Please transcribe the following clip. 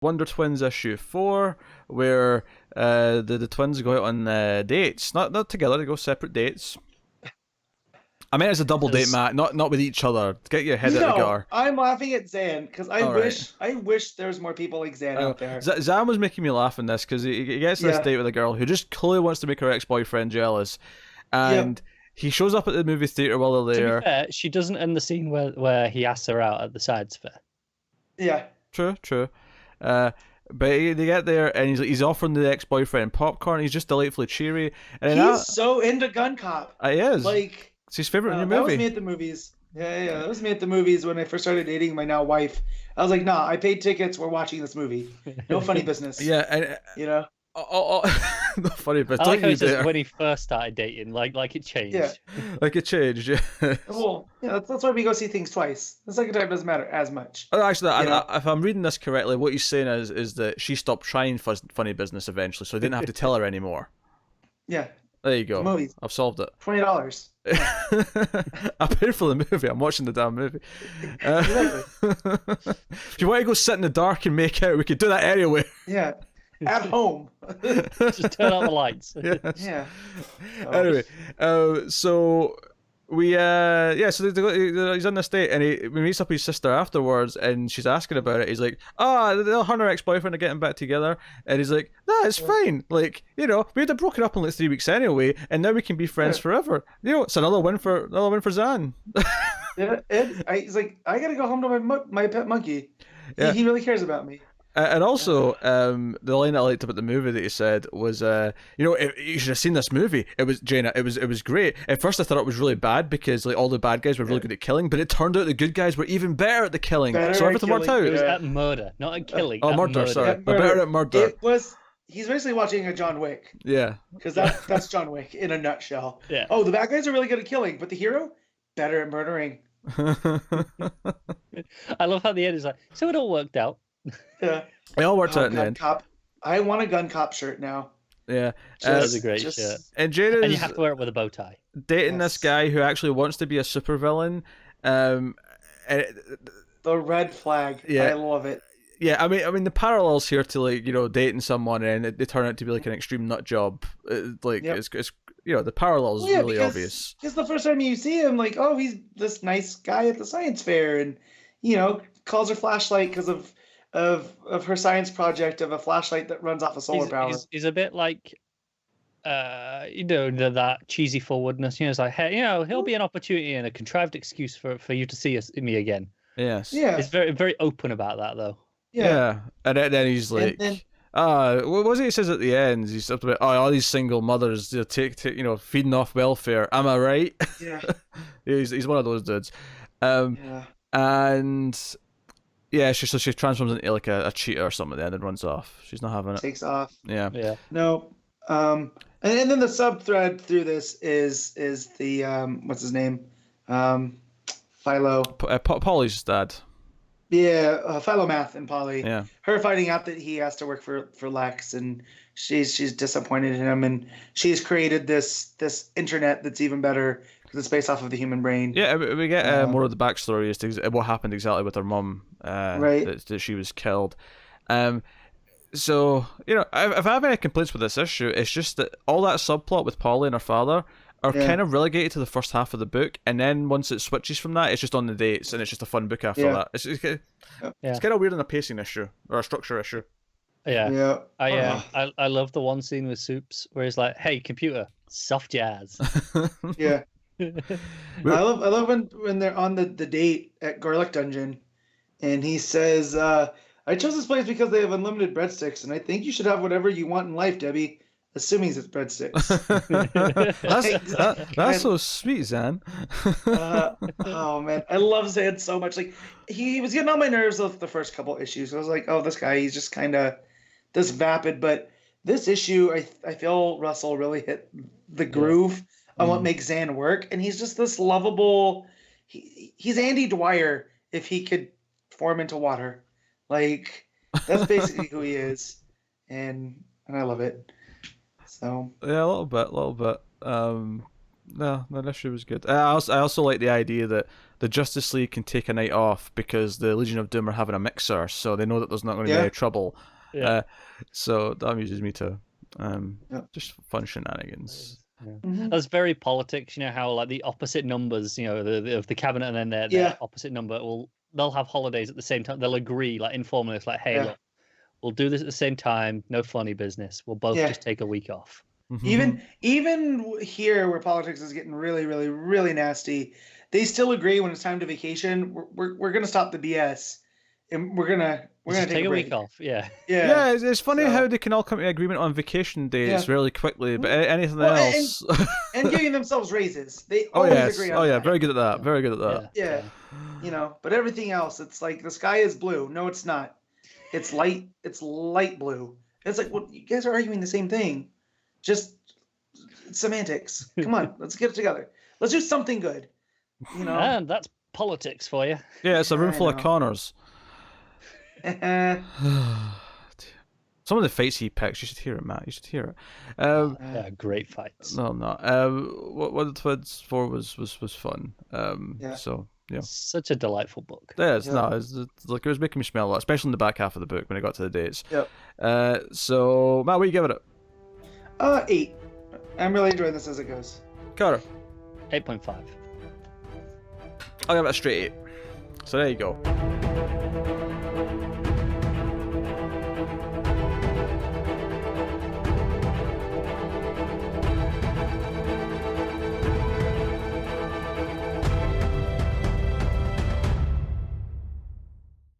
Wonder Twins issue 4, where the twins go out on dates, not together. They go separate dates. I mean, it's a double date, Matt, not with each other. Get your head out the gutter. I'm laughing at Zan because I wish there was more people like Zan out there. Zan was making me laugh in this because he gets this date with a girl who just clearly wants to make her ex-boyfriend jealous, and he shows up at the movie theater while they're there. To be fair, she doesn't end the scene where he asks her out at the science fair. Yeah. True. But they get there and he's offering the ex-boyfriend popcorn. He's just delightfully cheery. And he's so into Gun Cop. He is. Like, it's his favorite new movie. That was me at the movies. Yeah. That was me at the movies when I first started dating my now wife. I was like, nah, I paid tickets. We're watching this movie. No funny business. Yeah, and no funny business. I like how he says when he first started dating, like it changed. Yeah. Like it changed. Yeah. Well, yeah, that's why we go see things twice. The second time doesn't matter as much. Oh, actually, if I'm reading this correctly, what he's saying is that she stopped trying funny business eventually, so he didn't have to tell her anymore. Yeah. There you go. Movies. I've solved it. $20. I paid for the movie. I'm watching the damn movie. If you want to go sit in the dark and make out, we could do that anyway. Yeah. At home. Just turn out the lights. Yeah. Anyway, so we so he's on this date and he meets up with his sister afterwards and she's asking about it. He's like, her and her ex-boyfriend are getting back together, and he's like, nah, it's fine. Like, we had to broken up in like 3 weeks anyway, and now we can be friends forever. It's another win for Zan. He's like, I gotta go home to my pet monkey. Yeah. He really cares about me. And also, the line I liked about the movie that he said was, you should have seen this movie. It was Jaina. It was great. At first, I thought it was really bad because like all the bad guys were really good at killing, but it turned out the good guys were even better at the killing. So everything worked out. It was at murder, not at killing. Murder. Sorry, better at murder. He's basically watching a John Wick. Yeah. Because that's John Wick in a nutshell. Yeah. Oh, the bad guys are really good at killing, but the hero better at murdering. I love how the end is like. So it all worked out. Yeah. It all worked out in the end. Cop. I want a Gun Cop shirt now. Yeah. That's a great shirt. And Jada's and you have to wear it with a bow tie. Dating this guy who actually wants to be a supervillain. The red flag. Yeah. I love it. Yeah, I mean the parallels here to like dating someone and they turn out to be like an extreme nut job. It's the parallels really obvious. Because the first time you see him, like, oh, he's this nice guy at the science fair, and calls her flashlight because of her science project of a flashlight that runs off of solar power. He's a bit like, that cheesy forwardness. It's like, hey, he'll be an opportunity and a contrived excuse for you to see me again. Yes. Yeah. It's very, very open about that, though. Yeah. And then he's like, what was it he says at the end? He's up about, all these single mothers, feeding off welfare. Am I right? Yeah. he's one of those dudes. And yeah, she transforms into like a cheetah or something then and runs off. She's not having it. Takes off. Yeah. No. And then the sub thread through this is the what's his name? Philo. Polly's dad. Yeah, Philomath and Polly. Yeah. Her finding out that he has to work for Lex, and she's disappointed in him, and she's created this internet that's even better because it's based off of the human brain. Yeah, we get more of the backstory as to what happened exactly with her mum. Right. That she was killed. So if I have any complaints with this issue, it's just that all that subplot with Polly and her father are kind of relegated to the first half of the book, and then once it switches from that, it's just on the dates, and it's just a fun book after that. It's kind of weird on a pacing issue or a structure issue. Yeah. I love the one scene with Soups where he's like, "Hey, computer, soft jazz." Yeah. I love when they're on the date at Garlic Dungeon, and he says, "I chose this place because they have unlimited breadsticks, and I think you should have whatever you want in life, Debbie." Assuming it's breadsticks. that's so sweet, Zan. Oh man, I love Zan so much. Like he was getting on my nerves with the first couple issues. I was like, oh, this guy, he's just kind of this vapid. But this issue, I feel Russell really hit the groove on what makes Zan work, and he's just this lovable. He's Andy Dwyer if he could form into water. Like that's basically who he is, and I love it. So yeah, a little bit. No, that issue was good. I also like the idea that the Justice League can take a night off because the Legion of Doom are having a mixer, so they know that there's not going to be any trouble. Yeah. So that amuses me too. Just fun shenanigans. Yeah. That's very politics. You know how like the opposite numbers, you know, of the cabinet, and then their opposite number they'll have holidays at the same time. They'll agree like informally. It's like, hey, look, we'll do this at the same time. No funny business. We'll both just take a week off. Even here, where politics is getting really, really, really nasty, they still agree when it's time to vacation. We're gonna stop the BS, and we're gonna take a week off. Yeah. It's funny how they can all come to agreement on vacation days really quickly, but anything else. And giving themselves raises. They always agree on that. Very good at that. Very good at that. Yeah. You know, but everything else, it's like the sky is blue. No, it's not. It's light. It's light blue. It's like, well, you guys are arguing the same thing. Just semantics. Come on, let's get it together. Let's do something good. You know, and that's politics for you. Yeah, it's a room full of Connors. Some of the fights he picks, you should hear it, Matt. You should hear it. Great fights. No, not. What the Twins for was fun. So yeah, such a delightful book. Yeah, it's like it was making me smell a lot, especially in the back half of the book when I got to the dates. Yep. So Matt, what are you giving it? 8. I'm really enjoying this as it goes. Carter. 8.5. I'll give it a straight 8. So there you go.